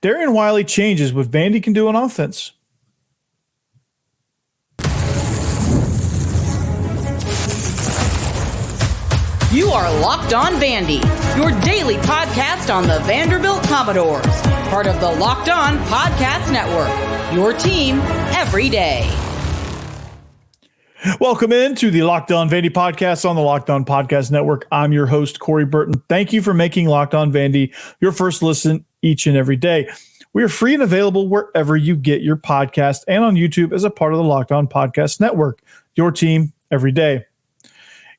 Dariyan Wiley changes what Vandy can do on offense. You are Locked On Vandy, your daily podcast on the Vanderbilt Commodores. Part of the Locked On Podcast Network, your team every day. Welcome into the Locked On Vandy podcast on the Locked On Podcast Network. I'm your host, Corey Burton. Thank you for making Locked On Vandy your first listen each and every day. We are free and available wherever you get your podcast and on YouTube as a part of the Locked On Podcast Network, your team every day.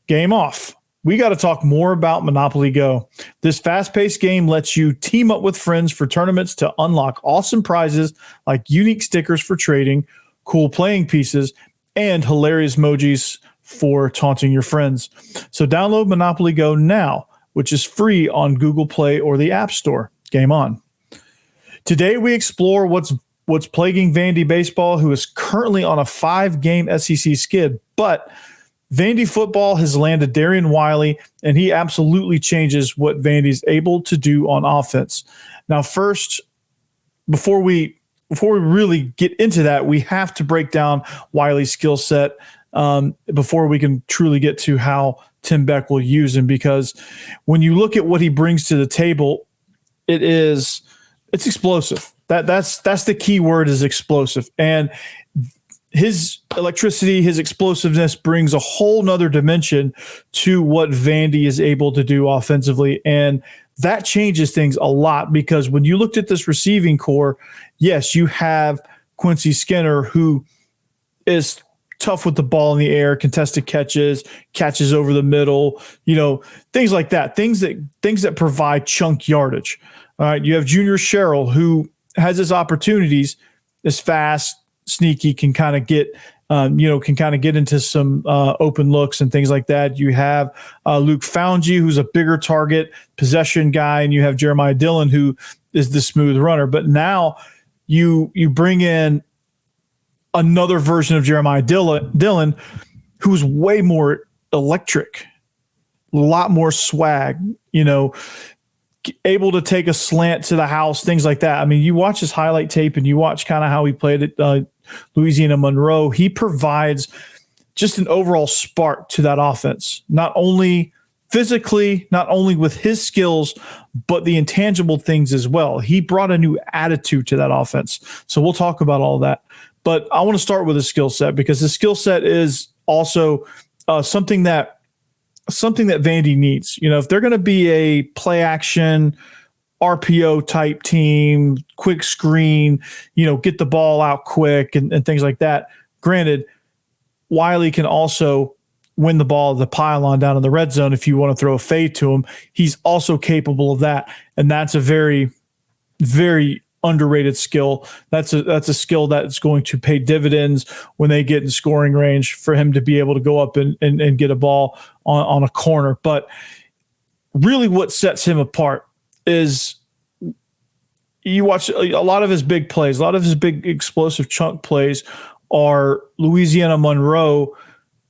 Game off. We got to talk more about Monopoly Go. This fast-paced game lets you team up with friends for tournaments to unlock awesome prizes like unique stickers for trading, cool playing pieces, and hilarious emojis for taunting your friends. So download Monopoly Go now, which is free on Google Play or the App Store. Game on. Today we explore what's plaguing Vandy baseball, who is currently on a 5-game SEC skid, but Vandy football has landed Dariyan Wiley, and he absolutely changes what Vandy's able to do on offense. Now, first, before we really get into that, we have to break down Wiley's skill set before we can truly get to how Tim Beck will use him. Because when you look at what he brings to the table, it's explosive. That's the key word, is explosive. And his electricity, his explosiveness brings a whole nother dimension to what Vandy is able to do offensively. And that changes things a lot, because when you looked at this receiving core, yes, you have Quincy Skinner, who is tough with the ball in the air, contested catches over the middle, things like that, things that provide chunk yardage. All right. You have Junior Sherrill, who has his opportunities, is fast, sneaky, can kind of get into some open looks and things like that. You have Luke Foungy, who's a bigger target possession guy, and you have Jeremiah Dillon, who is the smooth runner. But now you bring in another version of Jeremiah Dillon, who's way more electric, a lot more swag, able to take a slant to the house, things like that. I mean, you watch his highlight tape and you watch kind of how he played at Louisiana Monroe. He provides just an overall spark to that offense, not only physically, not only with his skills, but the intangible things as well. He brought a new attitude to that offense. So we'll talk about all that. But I want to start with his skill set, because his skill set is also something that Vandy needs. If they're going to be a play action RPO type team, quick screen, get the ball out quick and things like that. Granted, Wiley can also win the ball at the pylon down in the red zone if you want to throw a fade to him. He's also capable of that, and that's a very, very underrated skill. That's a skill that's going to pay dividends when they get in scoring range, for him to be able to go up and get a ball on a corner. But really what sets him apart is, you watch a lot of his big plays, a lot of his big explosive chunk plays are Louisiana Monroe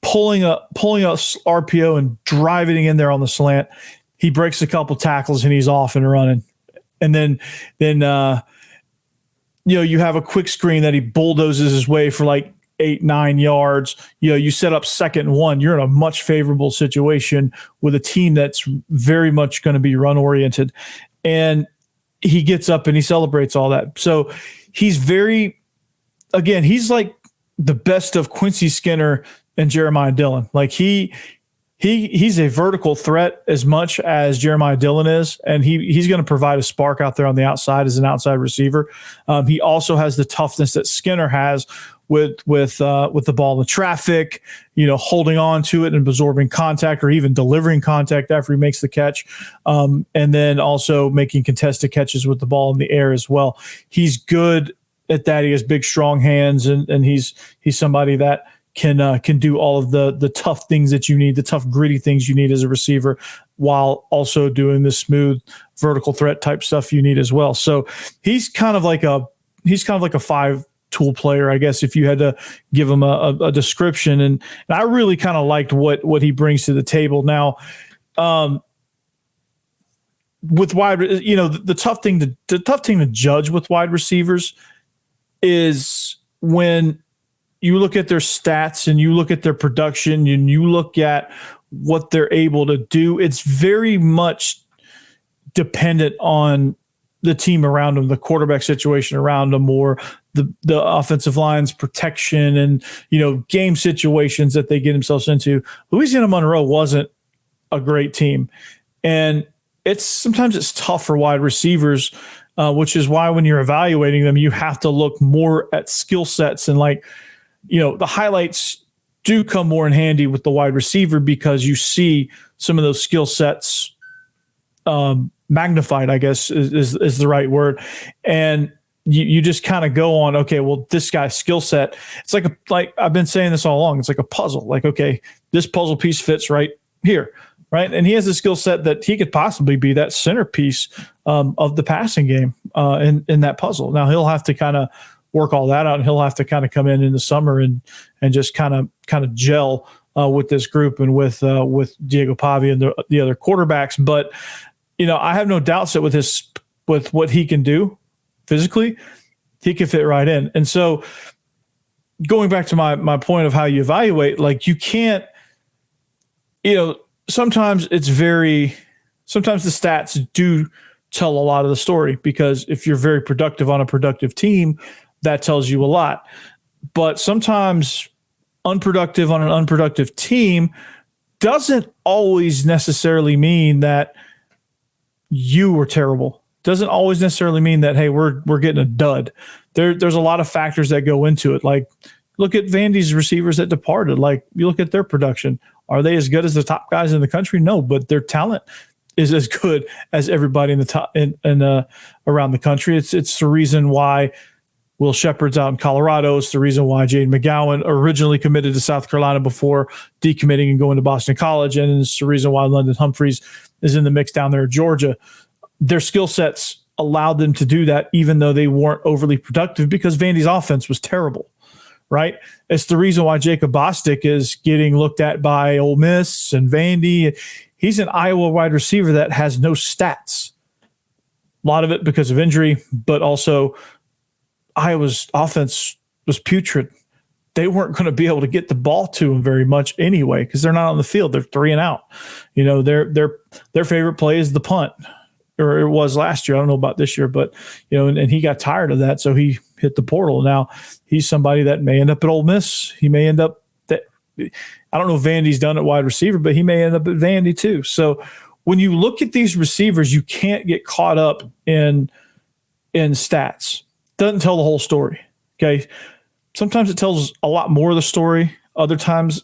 pulling a RPO and driving it in there on the slant. He breaks a couple tackles and he's off and running. And then you have a quick screen that he bulldozes his way for like 8-9 yards. You set up 2nd and 1. You're in a much favorable situation with a team that's very much going to be run oriented. And he gets up and he celebrates all that. So he's he's like the best of Quincy Skinner and Jeremiah Dillon. Like he's a vertical threat as much as Jeremiah Dillon is, and he's going to provide a spark out there on the outside as an outside receiver. He also has the toughness that Skinner has with the ball in traffic, holding on to it and absorbing contact, or even delivering contact after he makes the catch, and then also making contested catches with the ball in the air as well. He's good at that. He has big, strong hands, and he's somebody that can do all of the tough things that you need, the tough, gritty things you need as a receiver, while also doing the smooth vertical threat type stuff you need as well. So he's kind of like a 5-tool player, I guess, if you had to give him a description. And I really kind of liked what he brings to the table. Now, with wide, the tough thing to judge with wide receivers is when you look at their stats and you look at their production and you look at what they're able to do. It's very much dependent on the team around them, the quarterback situation around them, or the offensive line's protection and, game situations that they get themselves into. Louisiana Monroe wasn't a great team. And sometimes it's tough for wide receivers, which is why when you're evaluating them, you have to look more at skill sets and the highlights do come more in handy with the wide receiver because you see some of those skill sets magnified, I guess is the right word. And you just kind of go on, okay, well, this guy's skill set, it's like I've been saying this all along. It's like a puzzle. Like, okay, this puzzle piece fits right here. Right. And he has a skill set that he could possibly be that centerpiece of the passing game in that puzzle. Now he'll have to kind of work all that out, and he'll have to kind of come in the summer and just kind of gel with this group and with Diego Pavi and the other quarterbacks. But I have no doubts that with what he can do physically, he can fit right in. And so going back to my point of how you evaluate, like you can't, sometimes the stats do tell a lot of the story, because if you're very productive on a productive team, that tells you a lot. But sometimes unproductive on an unproductive team doesn't always necessarily mean that you were terrible. Doesn't always necessarily mean that, hey, we're getting a dud. There's a lot of factors that go into it. Like, look at Vandy's receivers that departed. Like, you look at their production. Are they as good as the top guys in the country? No, but their talent is as good as everybody in the top around the country. It's the reason why Will Shepard's out in Colorado. It's the reason why Jaden McGowan originally committed to South Carolina before decommitting and going to Boston College. And it's the reason why London Humphreys is in the mix down there in Georgia. Their skill sets allowed them to do that, even though they weren't overly productive, because Vandy's offense was terrible, right? It's the reason why Jacob Bostic is getting looked at by Ole Miss and Vandy. He's an Iowa wide receiver that has no stats. A lot of it because of injury, but also Iowa's offense was putrid. They weren't going to be able to get the ball to him very much anyway, because they're not on the field. They're 3 and out. Their favorite play is the punt, or it was last year. I don't know about this year, but and he got tired of that, so he hit the portal. Now he's somebody that may end up at Ole Miss. He may end up I don't know if Vandy's done at wide receiver, but he may end up at Vandy too. So when you look at these receivers, you can't get caught up in stats. Doesn't tell the whole story. Okay. Sometimes it tells a lot more of the story. Other times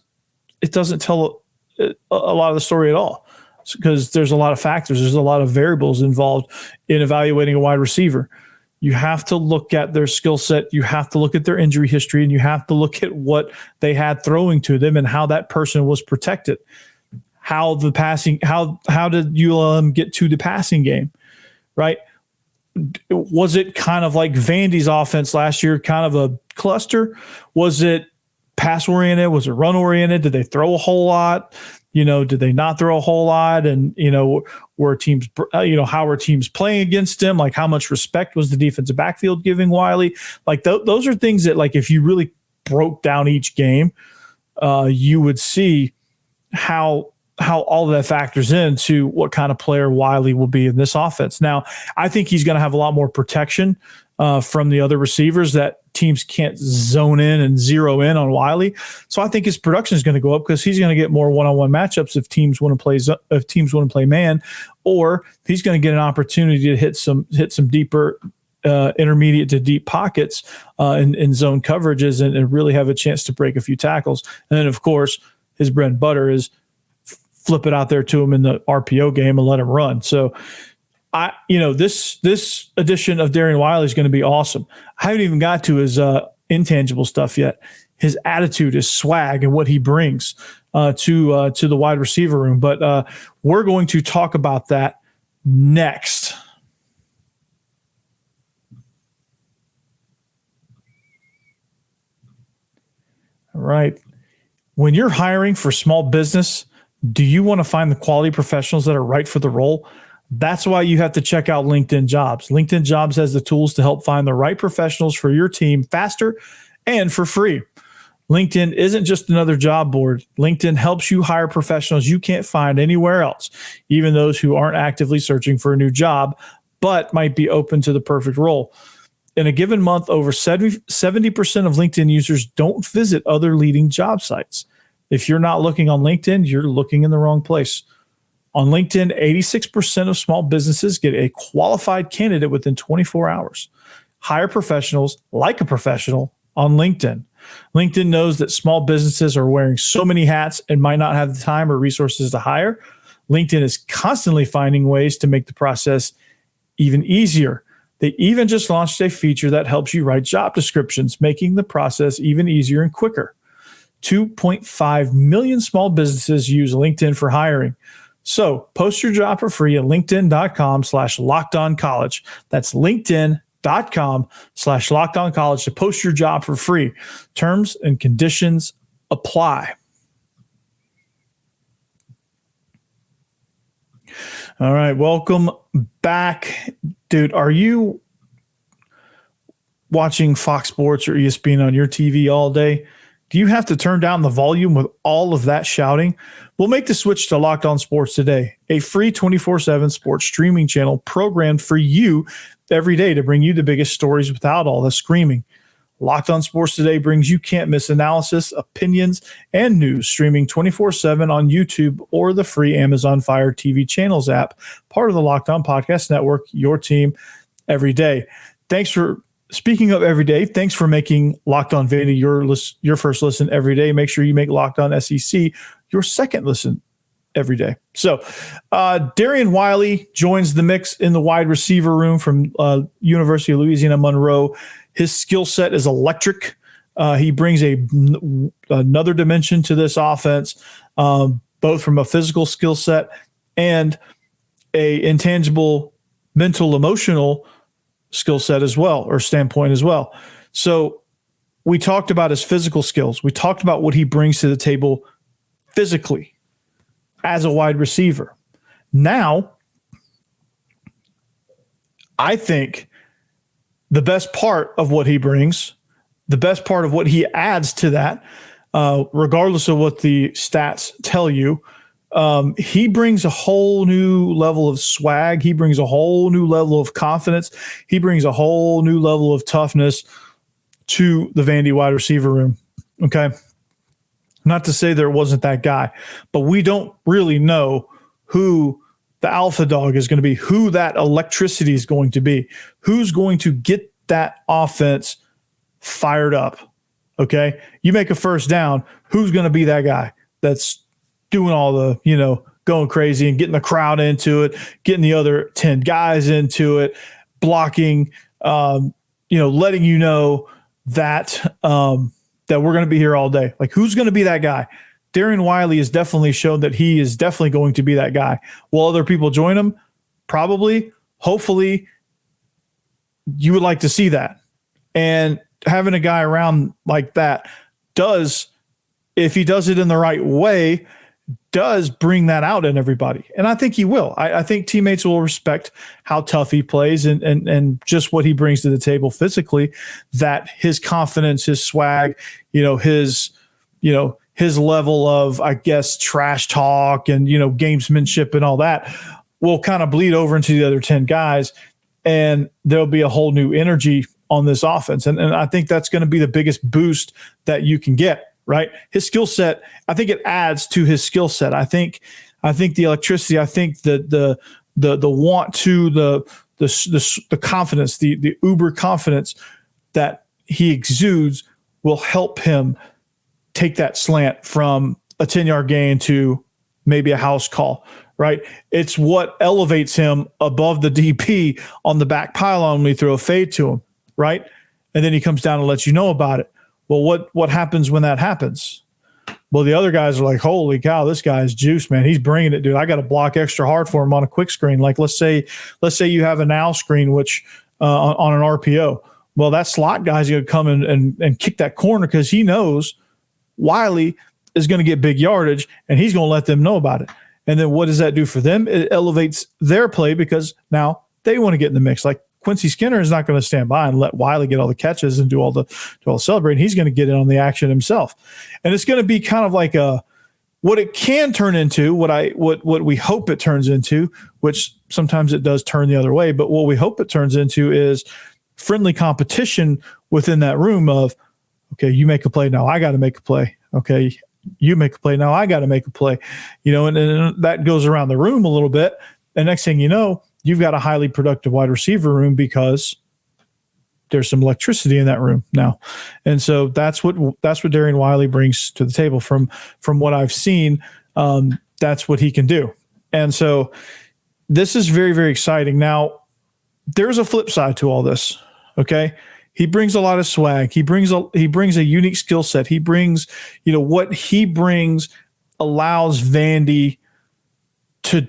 it doesn't tell a lot of the story at all, because there's a lot of factors. There's a lot of variables involved in evaluating a wide receiver. You have to look at their skill set. You have to look at their injury history, and you have to look at what they had throwing to them and how that person was protected. How did ULM get to the passing game, right? Was it kind of like Vandy's offense last year, kind of a cluster? Was it pass-oriented? Was it run-oriented? Did they throw a whole lot? Did they not throw a whole lot? And, were teams, how were teams playing against him? Like, how much respect was the defensive backfield giving Wiley? Like, those are things that, like, if you really broke down each game, you would see how all of that factors into what kind of player Wiley will be in this offense. Now, I think he's going to have a lot more protection from the other receivers that teams can't zone in and zero in on Wiley. So I think his production is going to go up, because he's going to get more one-on-one matchups if teams want to play man, or he's going to get an opportunity to hit some deeper intermediate to deep pockets in zone coverages and really have a chance to break a few tackles. And then, of course, his bread and butter is flip it out there to him in the RPO game and let him run. So this edition of Dariyan Wiley is going to be awesome. I haven't even got to his intangible stuff yet. His attitude, his swag, and what he brings to the wide receiver room. But we're going to talk about that next. All right. When you're hiring for small business, do you want to find the quality professionals that are right for the role? That's why you have to check out LinkedIn Jobs. LinkedIn Jobs has the tools to help find the right professionals for your team faster and for free. LinkedIn isn't just another job board. LinkedIn helps you hire professionals you can't find anywhere else, even those who aren't actively searching for a new job, but might be open to the perfect role. In a given month, over 70% of LinkedIn users don't visit other leading job sites. If you're not looking on LinkedIn, you're looking in the wrong place. On LinkedIn, 86% of small businesses get a qualified candidate within 24 hours. Hire professionals like a professional on LinkedIn. LinkedIn knows that small businesses are wearing so many hats and might not have the time or resources to hire. LinkedIn is constantly finding ways to make the process even easier. They even just launched a feature that helps you write job descriptions, making the process even easier and quicker. 2.5 million small businesses use LinkedIn for hiring. So post your job for free at linkedin.com/lockedoncollege. That's linkedin.com/lockedoncollege to post your job for free. Terms and conditions apply. All right, welcome back. Dude, are you watching Fox Sports or ESPN on your TV all day? Do you have to turn down the volume with all of that shouting? We'll make the switch to Locked On Sports today, a free 24/7 sports streaming channel programmed for you every day to bring you the biggest stories without all the screaming. Locked On Sports Today brings you can't-miss analysis, opinions, and news streaming 24/7 on YouTube or the free Amazon Fire TV channels app, part of the Locked On Podcast Network, your team every day. Speaking of every day, thanks for making Locked On Vandy your first listen every day. Make sure you make Locked On SEC your second listen every day. So Dariyan Wiley joins the mix in the wide receiver room from University of Louisiana Monroe. His skill set is electric. He brings another dimension to this offense, both from a physical skill set and a intangible mental, emotional skill set as well, or standpoint as well. So we talked about his physical skills. We talked about what he brings to the table physically as a wide receiver. Now, I think the best part of what he brings, the best part of what he adds to that, regardless of what the stats tell you, he brings a whole new level of swag. He brings a whole new level of confidence. He brings a whole new level of toughness to the Vandy wide receiver room. Okay. Not to say there wasn't that guy, but we don't really know who the alpha dog is going to be, who that electricity is going to be, who's going to get that offense fired up. Okay. You make a first down. Who's going to be that guy that's doing all the, going crazy and getting the crowd into it, getting the other 10 guys into it, blocking, letting you know that, that we're going to be here all day. Like, who's going to be that guy? Dariyan Wiley has definitely shown that he is definitely going to be that guy. Will other people join him? Probably. Hopefully, you would like to see that. And having a guy around like that does, if he does it in the right way, does bring that out in everybody. And I think he will. I think teammates will respect how tough he plays and just what he brings to the table physically, that his confidence, his swag, his level of, I guess, trash talk and, gamesmanship and all that will kind of bleed over into the other 10 guys. And there'll be a whole new energy on this offense. And I think that's going to be the biggest boost that you can get. Right. His skill set, I think it adds to his skill set. I think the electricity, I think the want to, the confidence, the uber confidence that he exudes will help him take that slant from a 10-yard gain to maybe a house call. Right. It's what elevates him above the DP on the back pylon when we throw a fade to him. Right. And then he comes down and lets you know about it. Well, what happens when that happens? Well, the other guys are like, holy cow, this guy's juice, man. He's bringing it, dude. I got to block extra hard for him on a quick screen. Like, let's say you have a now screen, which on an RPO. Well, that slot guy's going to come in and kick that corner because he knows Wiley is going to get big yardage, and he's going to let them know about it. And then what does that do for them? It elevates their play because now they want to get in the mix. Like Quincy Skinner is not going to stand by and let Wiley get all the catches and do all the celebrating. He's going to get in on the action himself. And it's going to be kind of like what it can turn into, what we hope it turns into, which sometimes it does turn the other way, but what we hope it turns into is friendly competition within that room of, okay, you make a play, now I got to make a play. Okay, you make a play, now I got to make a play. And that goes around the room a little bit. And next thing you know, you've got a highly productive wide receiver room because there's some electricity in that room now. And so that's what Dariyan Wiley brings to the table from what I've seen. That's what he can do. And so this is very, very exciting. Now, there's a flip side to all this. Okay. He brings a lot of swag. He brings a unique skill set. He brings, what he brings allows Vandy to,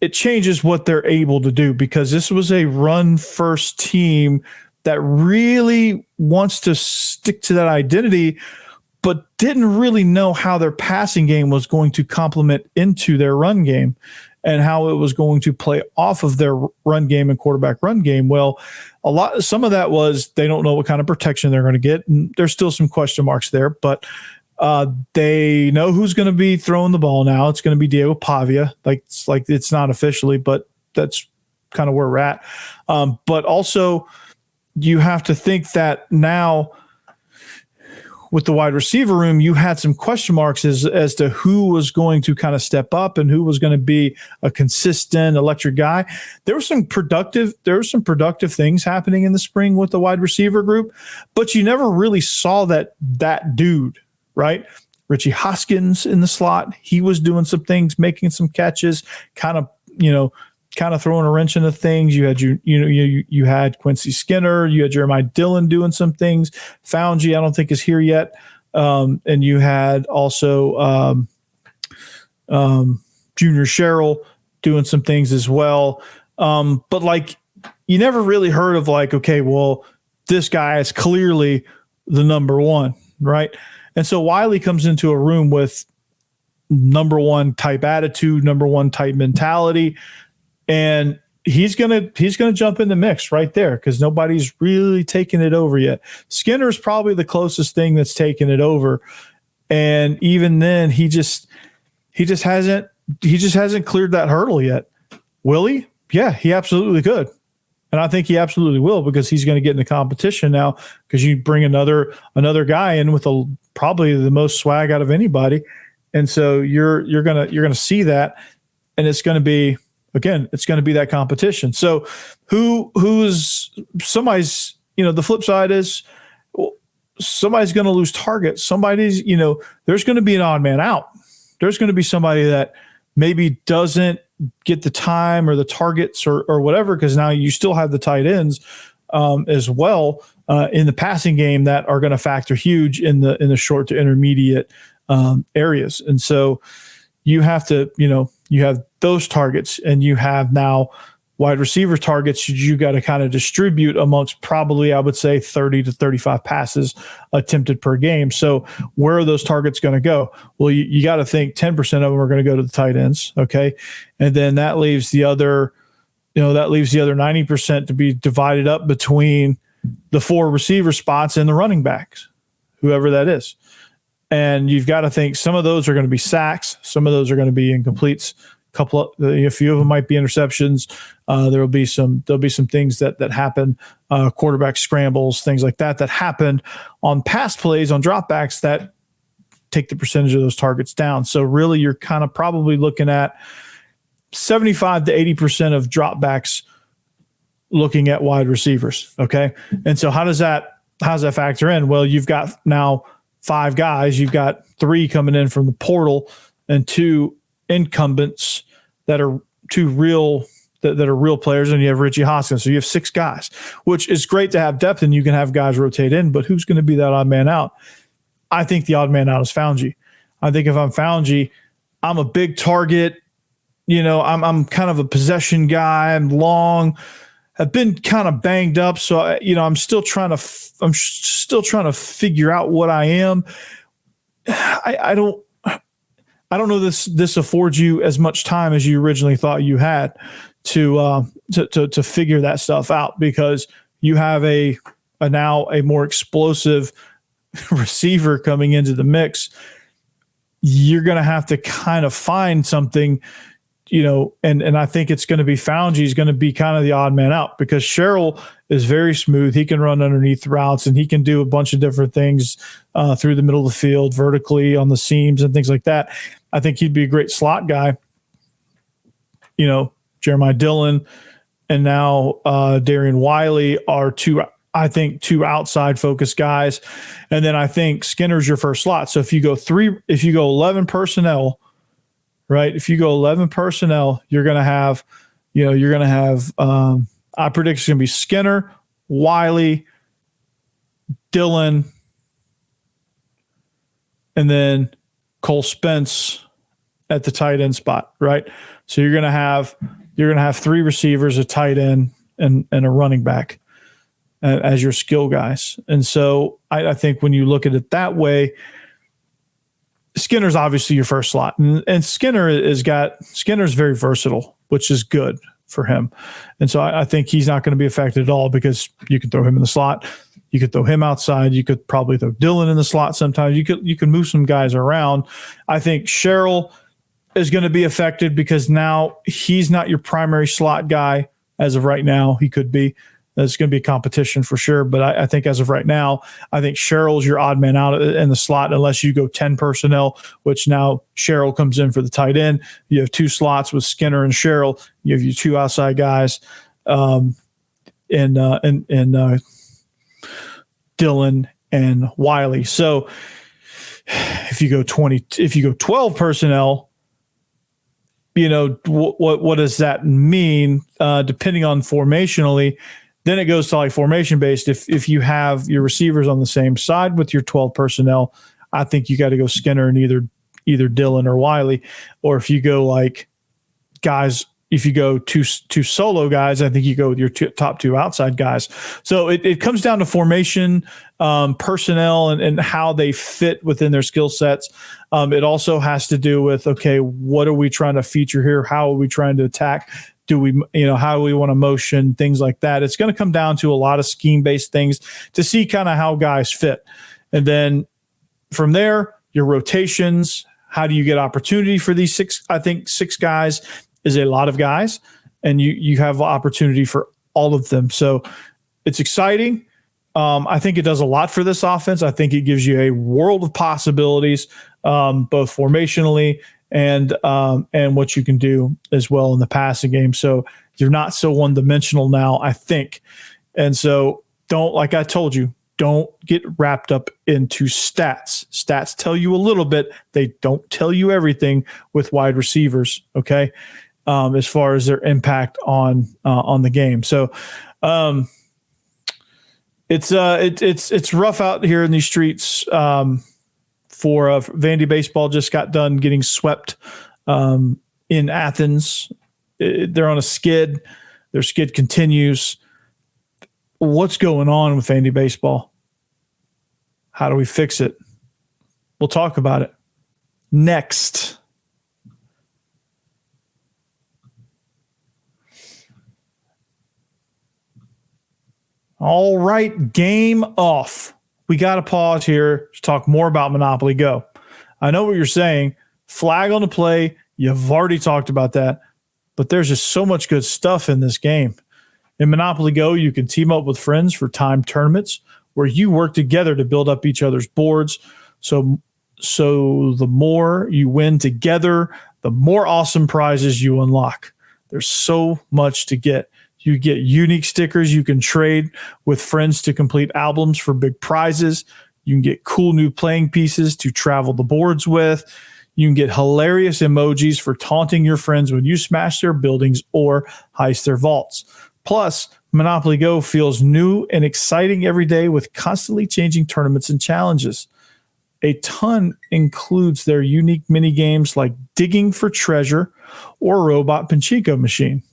it changes what they're able to do, because this was a run first team that really wants to stick to that identity, but didn't really know how their passing game was going to complement into their run game and how it was going to play off of their run game and quarterback run game. Well, some of that was they don't know what kind of protection they're going to get. And there's still some question marks there, but they know who's going to be throwing the ball now. It's going to be Diego Pavia. It's not officially, but that's kind of where we're at. But also you have to think that now with the wide receiver room, you had some question marks as to who was going to kind of step up and who was going to be a consistent electric guy. There were some productive things happening in the spring with the wide receiver group, but you never really saw that dude, right? Richie Hoskins in the slot, he was doing some things, making some catches, kind of throwing a wrench into things. You had you had Quincy Skinner, you had Jeremiah Dillon doing some things. Foungy, I don't think is here yet, and you had also Junior Sherrill doing some things as well. But you never really heard of okay, well, this guy is clearly the number one, right? And so Wiley comes into a room with number one type attitude, number one type mentality. And he's gonna jump in the mix right there because nobody's really taken it over yet. Skinner's probably the closest thing that's taken it over, and even then, he just hasn't cleared that hurdle yet. Will he? Yeah, he absolutely could, and I think he absolutely will because he's going to get in the competition now because you bring another guy in with probably the most swag out of anybody, and so you're gonna see that, and it's going to be. Again, it's going to be that competition. So who's somebody's, the flip side is somebody's going to lose targets. Somebody's, there's going to be an odd man out. There's going to be somebody that maybe doesn't get the time or the targets or whatever, because now you still have the tight ends as well in the passing game that are going to factor huge in the short to intermediate areas. And so you have to, you have those targets and you have now wide receiver targets you got to kind of distribute amongst probably, I would say, 30 to 35 passes attempted per game. So where are those targets going to go? Well, you got to think 10% of them are going to go to the tight ends. Okay. And then that leaves the other 90% to be divided up between the 4 receiver spots and the running backs, whoever that is. And you've got to think some of those are going to be sacks. Some of those are going to be incompletes. A few of them might be interceptions. There'll be some things that happen, quarterback scrambles, things like that happen on pass plays, on dropbacks that take the percentage of those targets down. So really you're kind of probably looking at 75 to 80% of dropbacks looking at wide receivers. Okay. And so how does that factor in? Well, you've got now 5 guys, you've got 3 coming in from the portal and 2 incumbents that are real players, and you have Richie Hoskins. So you have 6 guys, which is great to have depth and you can have guys rotate in, but who's going to be that odd man out? I think the odd man out is Foungy. I think if I'm Foungy, I'm a big target. I'm kind of a possession guy. I'm long. I've been kind of banged up, so I'm still trying to figure out what I am. I don't know this affords you as much time as you originally thought you had to figure that stuff out, because you have a now a more explosive receiver coming into the mix. You're going to have to kind of find something, and I think it's going to be Foungy is going to be kind of the odd man out, because Sherrill is very smooth. He can run underneath routes, and he can do a bunch of different things through the middle of the field, vertically on the seams and things like that. I think he'd be a great slot guy. Jeremiah Dillon and now Dariyan Wiley are two outside focused guys. And then I think Skinner's your first slot. So if you go 11 personnel, right? If you go 11 personnel, you're going to have, I predict it's going to be Skinner, Wiley, Dillon, and then Cole Spence at the tight end spot, right? So you're going to have 3 receivers, a tight end, and a running back as your skill guys. And so I think when you look at it that way, Skinner's obviously your first slot, and Skinner's very versatile, which is good for him. And so I think he's not going to be affected at all, because you can throw him in the slot. You could throw him outside. You could probably throw Dillon in the slot sometimes. You can move some guys around. I think Sherrill is going to be affected, because now he's not your primary slot guy as of right now. He could be. There's going to be competition for sure. But I think as of right now, I think Sherrill's your odd man out in the slot, unless you go 10 personnel, which now Sherrill comes in for the tight end. You have 2 slots with Skinner and Sherrill. You have your 2 outside guys, and Dillon and Wiley. So if you go 12 personnel, what does that mean? Depending on formationally, then it goes to like formation based. If you have your receivers on the same side with your 12 personnel, I think you got to go Skinner and either Dillon or Wiley. Or if you go like guys, if you go two solo guys, I think you go with your top 2 outside guys. So it comes down to formation, personnel, and how they fit within their skill sets. It also has to do with, okay, what are we trying to feature here? How are we trying to attack? Do we, how do we want to motion, things like that? It's going to come down to a lot of scheme-based things to see kind of how guys fit. And then from there, your rotations, how do you get opportunity for these 6? I think 6 guys is a lot of guys, and you have opportunity for all of them. So it's exciting. I think it does a lot for this offense. I think it gives you a world of possibilities, both formationally and what you can do as well in the passing game. So you're not so one-dimensional now, I think. And so like I told you, don't get wrapped up into stats. Stats tell you a little bit. They don't tell you everything with wide receivers, okay, as far as their impact on the game. So it's rough out here in these streets for Vandy baseball. Just got done getting swept in Athens. They're on a skid. Their skid continues. What's going on with Vandy baseball? How do we fix it? We'll talk about it next. All right, game off. We got to pause here to talk more about Monopoly Go. I know what you're saying. Flag on the play. You've already talked about that. But there's just so much good stuff in this game. In Monopoly Go, you can team up with friends for timed tournaments where you work together to build up each other's boards. So the more you win together, the more awesome prizes you unlock. There's so much to get. You get unique stickers you can trade with friends to complete albums for big prizes. You can get cool new playing pieces to travel the boards with. You can get hilarious emojis for taunting your friends when you smash their buildings or heist their vaults. Plus, Monopoly Go feels new and exciting every day with constantly changing tournaments and challenges. A ton includes their unique mini games like digging for treasure or robot pachinko machine.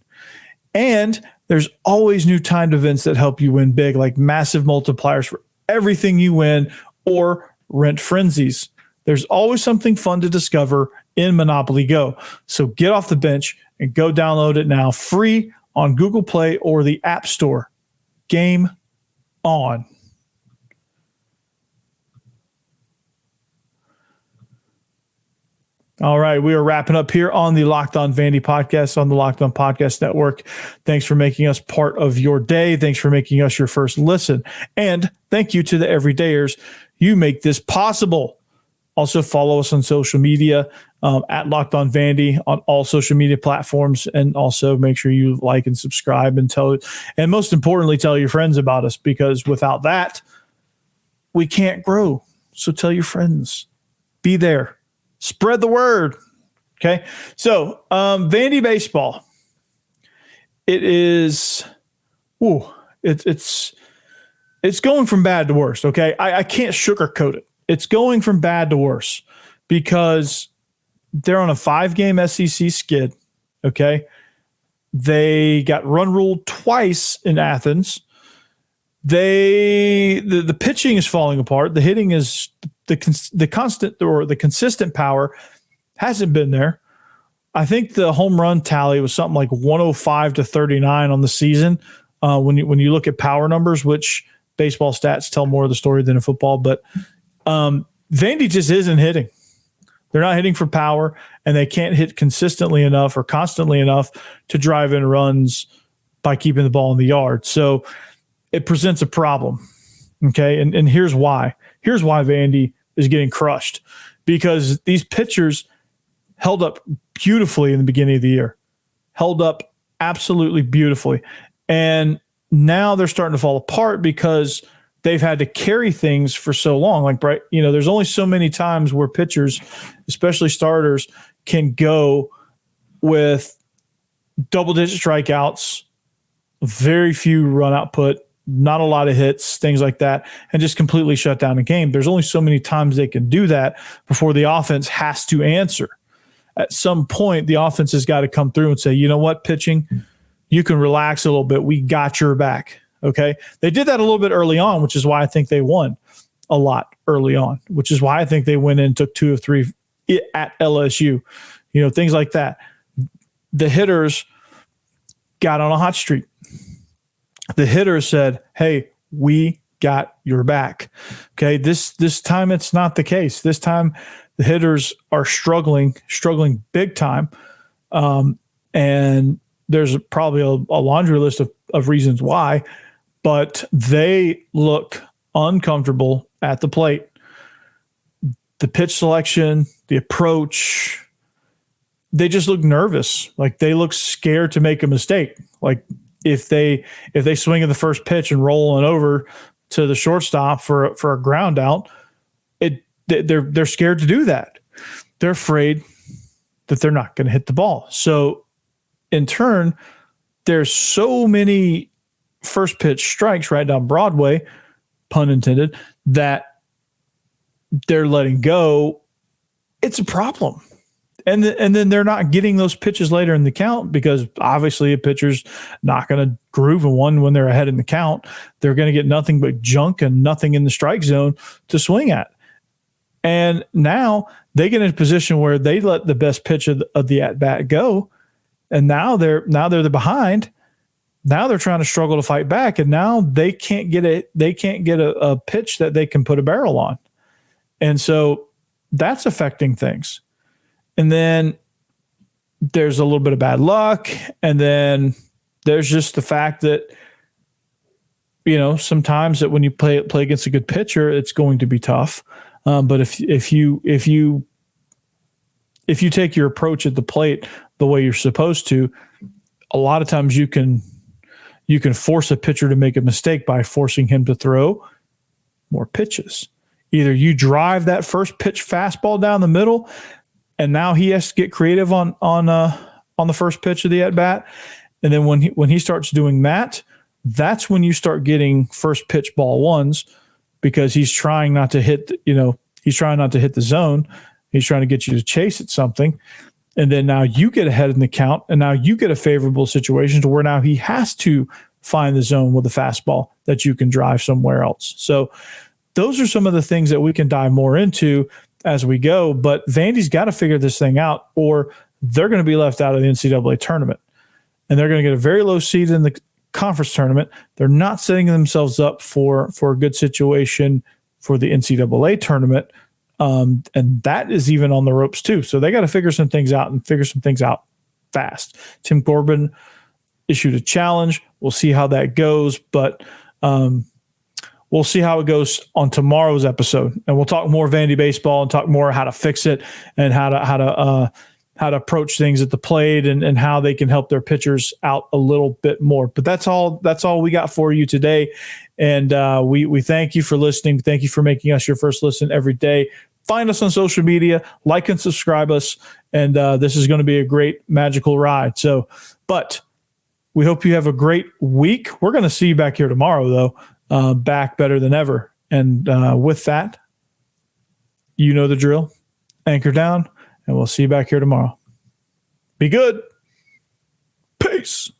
And there's always new timed events that help you win big, like massive multipliers for everything you win or rent frenzies. There's always something fun to discover in Monopoly Go. So get off the bench and go download it now, free on Google Play or the App Store. Game on. All right, we are wrapping up here on the Locked On Vandy podcast on the Locked On Podcast Network. Thanks for making us part of your day. Thanks for making us your first listen. And thank you to the everydayers. You make this possible. Also follow us on social media at Locked On Vandy on all social media platforms. And also make sure you like and subscribe and most importantly, tell your friends about us, because without that, we can't grow. So tell your friends. Be there. Spread the word. Okay. So, Vandy baseball, it's going from bad to worse. Okay. I can't sugarcoat it. It's going from bad to worse because they're on a 5-game SEC skid. Okay. They got run ruled twice in Athens. The pitching is falling apart. The hitting is the constant or the consistent power hasn't been there. I think the home run tally was something like 105 to 39 on the season. When you look at power numbers, which baseball stats tell more of the story than in football, but Vandy just isn't hitting. They're not hitting for power, and they can't hit consistently enough or constantly enough to drive in runs by keeping the ball in the yard. So it presents a problem. Okay. And here's why. Here's why Vandy is getting crushed, because these pitchers held up beautifully in the beginning of the year, held up absolutely beautifully. And now they're starting to fall apart because they've had to carry things for so long. Like, right, there's only so many times where pitchers, especially starters, can go with double-digit strikeouts, very few run output, not a lot of hits, things like that, and just completely shut down a game. There's only so many times they can do that before the offense has to answer. At some point, the offense has got to come through and say, you know what, pitching, you can relax a little bit. We got your back. Okay. They did that a little bit early on, which is why I think they won a lot early on, which is why I think they went in and took 2 of 3 at LSU, things like that. The hitters got on a hot streak. The hitters said, hey, we got your back. Okay. This time it's not the case. This time the hitters are struggling big time. And there's probably a laundry list of reasons why, but they look uncomfortable at the plate. The pitch selection, the approach, they just look nervous. Like they look scared to make a mistake. Like if they swing at the first pitch and roll it over to the shortstop for a ground out, they're scared to do that. They're afraid that they're not going to hit the ball. So in turn, there's so many first pitch strikes right down Broadway, pun intended, that they're letting go. It's a problem. And then they're not getting those pitches later in the count because obviously a pitcher's not going to groove in one when they're ahead in the count. They're going to get nothing but junk and nothing in the strike zone to swing at. And now they get in a position where they let the best pitch of the at-bat go, and now they're the behind. Now they're trying to struggle to fight back, and now they can't get a pitch that they can put a barrel on. And so that's affecting things. And then there's a little bit of bad luck. And then there's just the fact that, sometimes that when you play against a good pitcher, it's going to be tough. But if you take your approach at the plate the way you're supposed to, a lot of times you can force a pitcher to make a mistake by forcing him to throw more pitches. Either you drive that first pitch fastball down the middle, and now he has to get creative on the first pitch of the at bat. And then when he starts doing that, that's when you start getting first pitch ball ones, because he's trying not to hit the zone. He's trying to get you to chase at something. And then now you get ahead in the count, and now you get a favorable situation to where now he has to find the zone with a fastball that you can drive somewhere else. So those are some of the things that we can dive more into as we go. But Vandy's got to figure this thing out, or they're going to be left out of the NCAA tournament. And they're going to get a very low seed in the conference tournament. They're not setting themselves up for a good situation for the NCAA tournament. And that is even on the ropes too. So they got to figure some things out and figure some things out fast. Tim Corbin issued a challenge. We'll see how that goes, but we'll see how it goes on tomorrow's episode. And we'll talk more Vandy baseball and talk more how to fix it and how to approach things at the plate and how they can help their pitchers out a little bit more. But that's all we got for you today. And we thank you for listening. Thank you for making us your first listen every day. Find us on social media, like and subscribe us. And this is going to be a great magical ride. But we hope you have a great week. We're going to see you back here tomorrow, though, back better than ever. And with that, you know the drill. Anchor down. And we'll see you back here tomorrow. Be good. Peace.